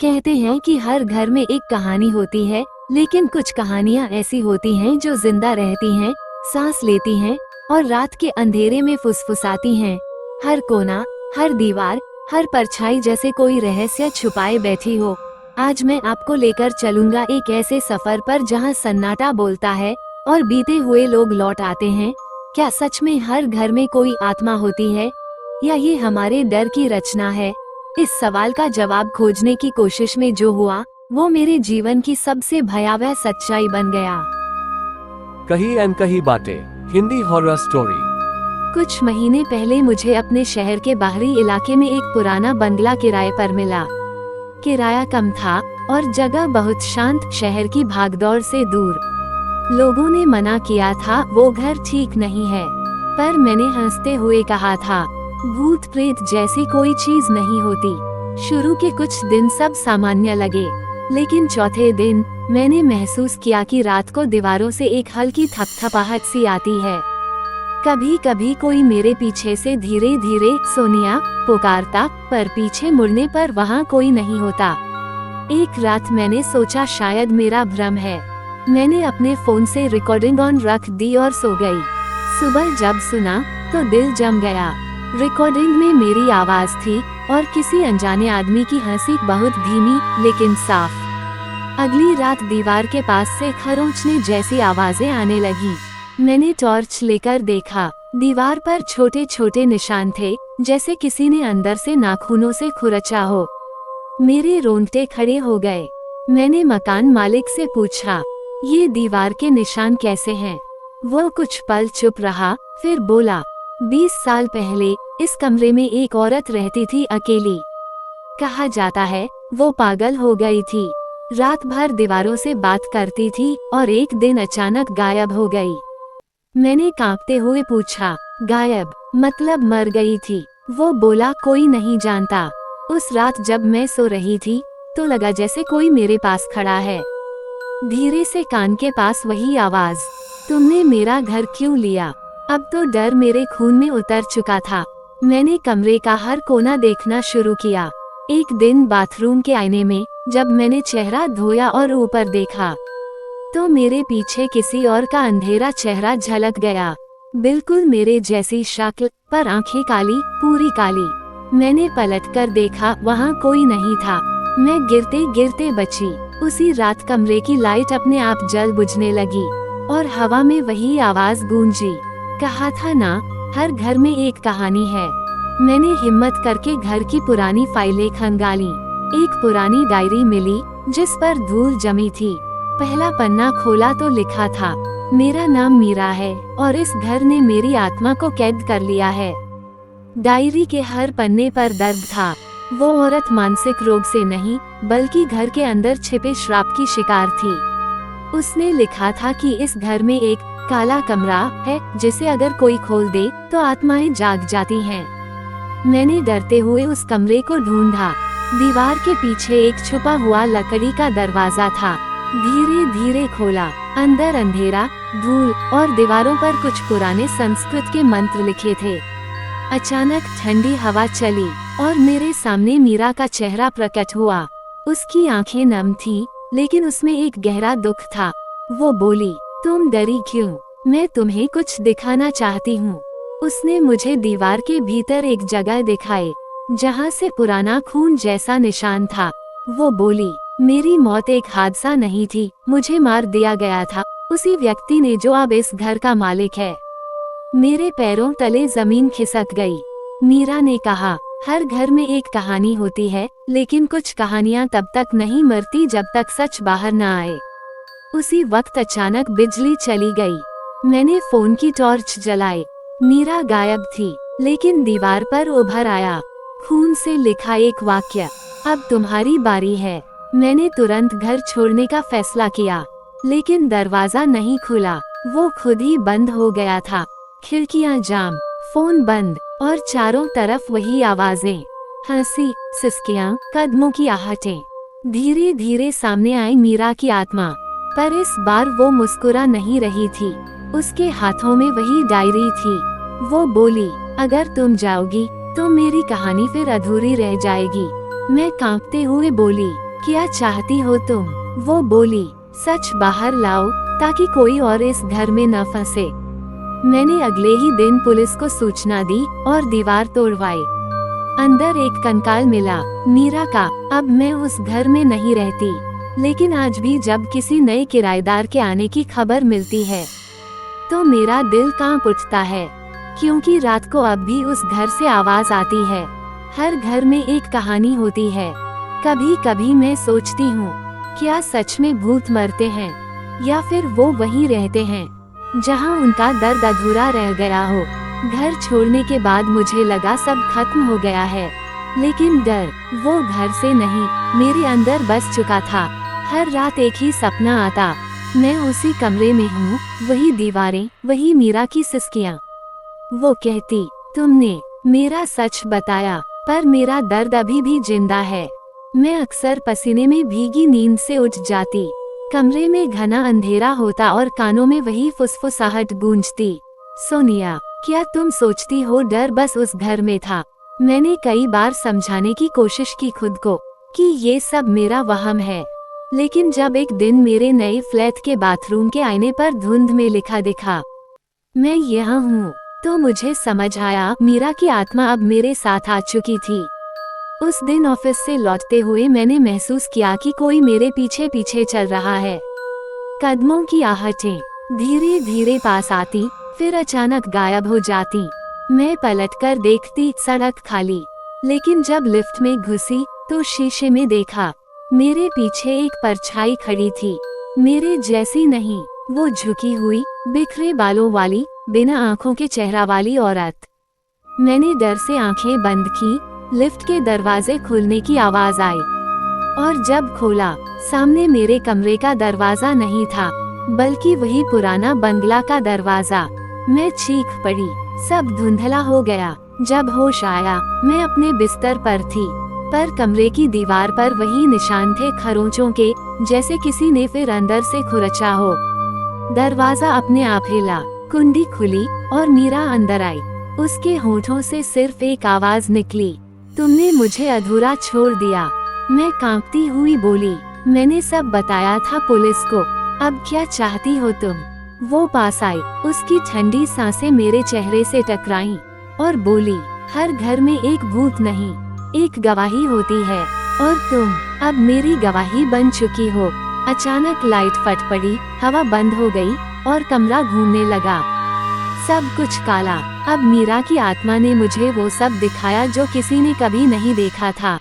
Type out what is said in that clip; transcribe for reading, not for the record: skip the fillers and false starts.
कहते हैं कि हर घर में एक कहानी होती है, लेकिन कुछ कहानियाँ ऐसी होती हैं जो जिंदा रहती हैं, सांस लेती हैं और रात के अंधेरे में फुसफुसाती हैं। हर कोना, हर दीवार, हर परछाई जैसे कोई रहस्य छुपाए बैठी हो। आज मैं आपको लेकर चलूंगा एक ऐसे सफर पर जहां सन्नाटा बोलता है और बीते हुए लोग लौट आते हैं। क्या सच में हर घर में कोई आत्मा होती है, या ये हमारे डर की रचना है? इस सवाल का जवाब खोजने की कोशिश में जो हुआ, वो मेरे जीवन की सबसे भयावह सच्चाई बन गया। कही अनकही बातें, हिंदी हॉरर स्टोरी। कुछ महीने पहले मुझे अपने शहर के बाहरी इलाके में एक पुराना बंगला किराए पर मिला। किराया कम था और जगह बहुत शांत, शहर की भागदौड़ से दूर। लोगों ने मना किया था, वो घर ठीक नहीं है, पर मैंने हंसते हुए कहा था, भूत प्रेत जैसी कोई चीज नहीं होती। शुरू के कुछ दिन सब सामान्य लगे, लेकिन चौथे दिन मैंने महसूस किया कि रात को दीवारों से एक हल्की थपथपाहट सी आती है। कभी कभी कोई मेरे पीछे से धीरे धीरे सोनिया पुकारता, पर पीछे मुड़ने पर वहाँ कोई नहीं होता। एक रात मैंने सोचा शायद मेरा भ्रम है। मैंने अपने फोन से रिकॉर्डिंग ऑन रख दी और सो गई। सुबह जब सुना तो दिल जम गया। रिकॉर्डिंग में मेरी आवाज थी और किसी अनजाने आदमी की हंसी, बहुत धीमी लेकिन साफ। अगली रात दीवार के पास से खरोंचने जैसी आवाजें आने लगी। मैंने टॉर्च लेकर देखा, दीवार पर छोटे छोटे निशान थे, जैसे किसी ने अंदर से नाखूनों से खुरचा हो। मेरे रोंगटे खड़े हो गए। मैंने मकान मालिक से पूछा, ये दीवार के निशान कैसे हैं? वो कुछ पल चुप रहा, फिर बोला, 20 साल पहले इस कमरे में एक औरत रहती थी, अकेली। कहा जाता है वो पागल हो गई थी। रात भर दीवारों से बात करती थी और एक दिन अचानक गायब हो गई। मैंने कांपते हुए पूछा, गायब मतलब मर गई थी? वो बोला, कोई नहीं जानता। उस रात जब मैं सो रही थी तो लगा जैसे कोई मेरे पास खड़ा है। धीरे से कान के पास वही आवाज, तुमने मेरा घर क्यों लिया? अब तो डर मेरे खून में उतर चुका था। मैंने कमरे का हर कोना देखना शुरू किया। एक दिन बाथरूम के आईने में जब मैंने चेहरा धोया और ऊपर देखा, तो मेरे पीछे किसी और का अंधेरा चेहरा झलक गया। बिल्कुल मेरे जैसी शक्ल, पर आंखें काली, पूरी काली। मैंने पलटकर देखा, वहाँ कोई नहीं था। मैं गिरते गिरते बची। उसी रात कमरे की लाइट अपने आप जल बुझने लगी और हवा में वही आवाज गूंजी, कहा था ना, हर घर में एक कहानी है। मैंने हिम्मत करके घर की पुरानी फाइलें खंगाली। एक पुरानी डायरी मिली जिस पर धूल जमी थी। पहला पन्ना खोला तो लिखा था, मेरा नाम मीरा है और इस घर ने मेरी आत्मा को कैद कर लिया है। डायरी के हर पन्ने पर दर्द था। वो औरत मानसिक रोग से नहीं, बल्कि घर के अंदर छिपे श्राप की शिकार थी। उसने लिखा था कि इस घर में एक काला कमरा है, जिसे अगर कोई खोल दे तो आत्माएं जाग जाती हैं। मैंने डरते हुए उस कमरे को ढूंढा। दीवार के पीछे एक छुपा हुआ लकड़ी का दरवाजा था। धीरे धीरे खोला। अंदर अंधेरा, धूल और दीवारों पर कुछ पुराने संस्कृत के मंत्र लिखे थे। अचानक ठंडी हवा चली और मेरे सामने मीरा का चेहरा प्रकट हुआ। उसकी आंखें नम थीं, लेकिन उसमें एक गहरा दुख था। वो बोली, तुम डरी क्यों? मैं तुम्हें कुछ दिखाना चाहती हूँ। उसने मुझे दीवार के भीतर एक जगह दिखाई, जहाँ से पुराना खून जैसा निशान था। वो बोली, मेरी मौत एक हादसा नहीं थी, मुझे मार दिया गया था उसी व्यक्ति ने जो अब इस घर का मालिक है। मेरे पैरों तले जमीन खिसक गई। मीरा ने कहा, हर घर में एक कहानी होती है, लेकिन कुछ कहानियाँ तब तक नहीं मरती जब तक सच बाहर न आए। उसी वक्त अचानक बिजली चली गई। मैंने फोन की टॉर्च जलाई। मीरा गायब थी, लेकिन दीवार पर उभर आया, खून से लिखा एक वाक्य, अब तुम्हारी बारी है। मैंने तुरंत घर छोड़ने का फैसला किया, लेकिन दरवाजा नहीं खुला, वो खुद ही बंद हो गया था। खिड़कियां जाम, फोन बंद और चारों तरफ वही आवाजें, हंसी, सिसकियां, कदमों की आहटें। धीरे धीरे सामने आई मीरा की आत्मा, पर इस बार वो मुस्कुरा नहीं रही थी। उसके हाथों में वही डायरी थी। वो बोली, अगर तुम जाओगी तो मेरी कहानी फिर अधूरी रह जाएगी। मैं कांपते हुए बोली, क्या चाहती हो तुम? वो बोली, सच बाहर लाओ ताकि कोई और इस घर में न फंसे। मैंने अगले ही दिन पुलिस को सूचना दी और दीवार तोड़वाई। अंदर एक कंकाल मिला, मीरा का। अब मैं उस घर में नहीं रहती, लेकिन आज भी जब किसी नए किराएदार के आने की खबर मिलती है तो मेरा दिल कांप उठता है, क्योंकि रात को अब भी उस घर से आवाज आती है। हर घर में एक कहानी होती है। कभी कभी मैं सोचती हूँ, क्या सच में भूत मरते हैं या फिर वो वहीं रहते हैं जहाँ उनका दर्द अधूरा रह गया हो। घर छोड़ने के बाद मुझे लगा सब खत्म हो गया है, लेकिन डर वो घर से नहीं, मेरे अंदर बस चुका था। हर रात एक ही सपना आता, मैं उसी कमरे में हूँ, वही दीवारें, वही मीरा की सिसकियाँ। वो कहती, तुमने मेरा सच बताया, पर मेरा दर्द अभी भी जिंदा है। मैं अक्सर पसीने में भीगी नींद से उठ जाती। कमरे में घना अंधेरा होता और कानों में वही फुसफुसाहट गूंजती, सोनिया, क्या तुम सोचती हो डर बस उस घर में था? मैंने कई बार समझाने की कोशिश की खुद को कि ये सब मेरा वहम है, लेकिन जब एक दिन मेरे नए फ्लैट के बाथरूम के आईने पर धुंध में लिखा दिखा, मैं यहाँ हूँ, तो मुझे समझ आया मीरा की आत्मा अब मेरे साथ आ चुकी थी। उस दिन ऑफिस से लौटते हुए मैंने महसूस किया कि कोई मेरे पीछे पीछे चल रहा है। कदमों की आहटें धीरे धीरे पास आती, फिर अचानक गायब हो जाती। मैं पलटकर देखती, सड़क खाली, लेकिन जब लिफ्ट में घुसी तो शीशे में देखा, मेरे पीछे एक परछाई खड़ी थी। मेरे जैसी नहीं, वो झुकी हुई, बिखरे बालों वाली, बिना आंखों के चेहरा वाली औरत। मैंने डर से आंखें बंद की। लिफ्ट के दरवाजे खुलने की आवाज आई, और जब खोला, सामने मेरे कमरे का दरवाजा नहीं था, बल्कि वही पुराना बंगला का दरवाजा। मैं चीख पड़ी, सब धुंधला हो गया। जब होश आया, मैं अपने बिस्तर पर थी, पर कमरे की दीवार पर वही निशान थे खरोंचों के, जैसे किसी ने फिर अंदर से खुरचा हो। दरवाजा अपने आप हिला, कुंडी खुली और मीरा अंदर आई। उसके होठों से सिर्फ एक आवाज निकली, तुमने मुझे अधूरा छोड़ दिया। मैं कांपती हुई बोली, मैंने सब बताया था पुलिस को, अब क्या चाहती हो तुम? वो पास आई, उसकी ठंडी सांसें मेरे चेहरे से टकराईं और बोली, हर घर में एक भूत नहीं, एक गवाही होती है, और तुम अब मेरी गवाही बन चुकी हो। अचानक लाइट फट पड़ी, हवा बंद हो गई और कमरा घूमने लगा। सब कुछ काला। अब मीरा की आत्मा ने मुझे वो सब दिखाया जो किसी ने कभी नहीं देखा था।